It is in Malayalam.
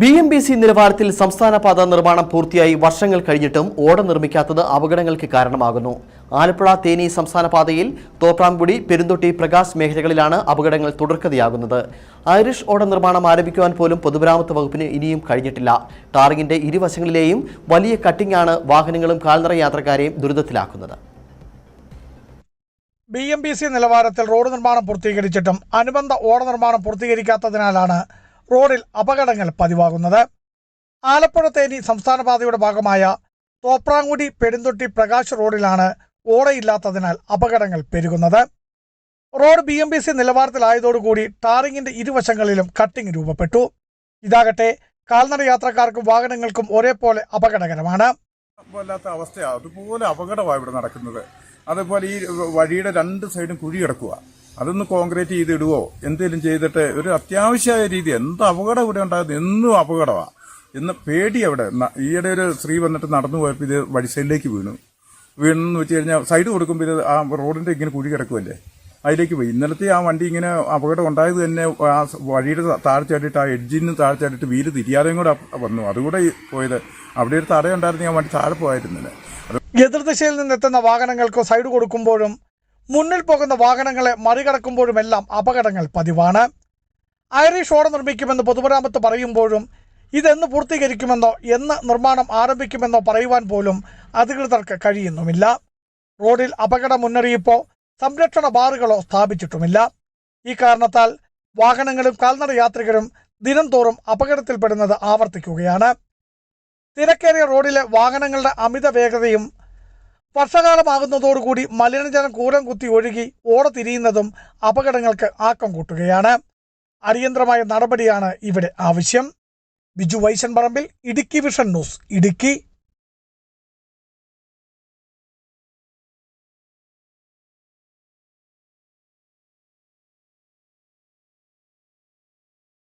BMBC നിലവാരത്തിൽ സംസ്ഥാന പാത നിർമ്മാണം പൂർത്തിയായി വർഷങ്ങൾ കഴിഞ്ഞിട്ടും ഓട നിർമ്മിക്കാത്തത് അപകടങ്ങൾക്ക് കാരണമാകുന്നു. ആലപ്പുഴ തേനി സംസ്ഥാന പാതയിൽ തോപ്രാംകുടി, പെരുന്തൊട്ടി, പ്രകാശ് മേഖലകളിലാണ് അപകടങ്ങൾ തുടർക്കഥയാകുന്നത്. ഐറിഷ് ഓട നിർമ്മാണം ആരംഭിക്കുവാൻ പോലും പൊതുമരാമത്ത് വകുപ്പിന് ഇനിയും കഴിഞ്ഞിട്ടില്ല. ടാറിങ്ങിന്റെ ഇരുവശങ്ങളിലെയും വലിയ കട്ടിംഗാണ് വാഹനങ്ങളും കാൽനട യാത്രക്കാരെയും ദുരിതത്തിലാക്കുന്നത്. BMBC നിലവാരത്തിൽ റോഡ് നിർമ്മാണം പൂർത്തീകരിച്ചിട്ടും അനുബന്ധ ഓട നിർമ്മാണം പൂർത്തീകരിക്കാത്തതിനാലാണ് റോഡിൽ അപകടങ്ങൾ പതിവാകുന്നത്. ആലപ്പുഴ തേനി സംസ്ഥാന പാതയുടെ ഭാഗമായ തോപ്രാംകുടി, പെരുന്തൊട്ടി, പ്രകാശ് റോഡിലാണ് ഓടയില്ലാത്തതിനാൽ അപകടങ്ങൾ പെരുകുന്നത്. റോഡ് BMBC നിലവാരത്തിലായതോടുകൂടി ടാറിങ്ങിന്റെ ഇരുവശങ്ങളിലും കട്ടിംഗ് രൂപപ്പെട്ടു. ഇതാകട്ടെ കാൽനട യാത്രക്കാർക്കും വാഹനങ്ങൾക്കും ഒരേപോലെ അപകടകരമാണ്. വല്ലാത്ത അവസ്ഥയാണ്. അതുപോലെ അപകടമാണ് ഇവിടെ നടക്കുന്നത്. അതുപോലെ ഈ വഴിയുടെ രണ്ട് സൈഡും കുഴി കിടക്കുക. അതൊന്ന് കോൺക്രീറ്റ് ചെയ്തിടുവോ എന്തെങ്കിലും ചെയ്തിട്ട് ഒരു അത്യാവശ്യമായ രീതി എന്ത് അപകടം ഇവിടെ ഉണ്ടാകുന്നത് എന്നും അപകടമാണ്. ഇന്ന് പേടി അവിടെ. ഈയിടെ ഒരു സ്ത്രീ വന്നിട്ട് നടന്നു പോയപ്പോൾ ഇത് വഴി സൈഡിലേക്ക് വീണെന്ന് വെച്ച് കഴിഞ്ഞാൽ സൈഡ് കൊടുക്കുമ്പോൾ ഇത് ആ റോഡിന്റെ ഇങ്ങനെ കുഴി കിടക്കുമല്ലേ, അതിലേക്ക് പോയി. ഇന്നലത്തെ ആ വണ്ടി ഇങ്ങനെ അപകടം ഉണ്ടായത് തന്നെ ആ വഴിയുടെ താഴ്ചയായിട്ട് ആ എഡ്ജിന് താഴ്ചയായിട്ട് വീല് തിരിയാതെയും കൂടെ വന്നു. അതുകൂടെ പോയത് അവിടെ ഒരു തടയുണ്ടായിരുന്നു, ആ വണ്ടി താഴെ പോയിരുന്നില്ല. എതിർദിശയിൽ നിന്നെത്തുന്ന വാഹനങ്ങൾക്ക് സൈഡ് കൊടുക്കുമ്പോഴും മുന്നിൽ പോകുന്ന വാഹനങ്ങളെ മറികടക്കുമ്പോഴുമെല്ലാം അപകടങ്ങൾ പതിവാണ്. ഐറിഷ് ഓട നിർമ്മിക്കുമെന്ന് പൊതുമരാമത്ത് പറയുമ്പോഴും ഇതെന്ന് പൂർത്തീകരിക്കുമെന്നോ എന്ന് നിർമ്മാണം ആരംഭിക്കുമെന്നോ പറയുവാൻ പോലും അധികൃതർക്ക് കഴിയുന്നുമില്ല. റോഡിൽ അപകട മുന്നറിയിപ്പോ സംരക്ഷണ ബാറുകളോ സ്ഥാപിച്ചിട്ടുമില്ല. ഈ കാരണത്താൽ വാഹനങ്ങളും കാൽനട യാത്രികരും ദിനം തോറും അപകടത്തിൽപ്പെടുന്നത് ആവർത്തിക്കുകയാണ്. തിരക്കേറിയ റോഡിലെ വാഹനങ്ങളുടെ അമിത വേഗതയും വർഷകാലമാകുന്നതോടുകൂടി മലിനജലം കൂരം കുത്തി ഒഴുകി ഓട തിരിയുന്നതും അപകടങ്ങൾക്ക് ആക്കം കൂട്ടുകയാണ്. അടിയന്തരമായ നടപടിയാണ് ഇവിടെ ആവശ്യം. ബിജു വൈശൻ പറമ്പിൽ, ഇടുക്കി വിഷൻ ന്യൂസ്, ഇടുക്കി.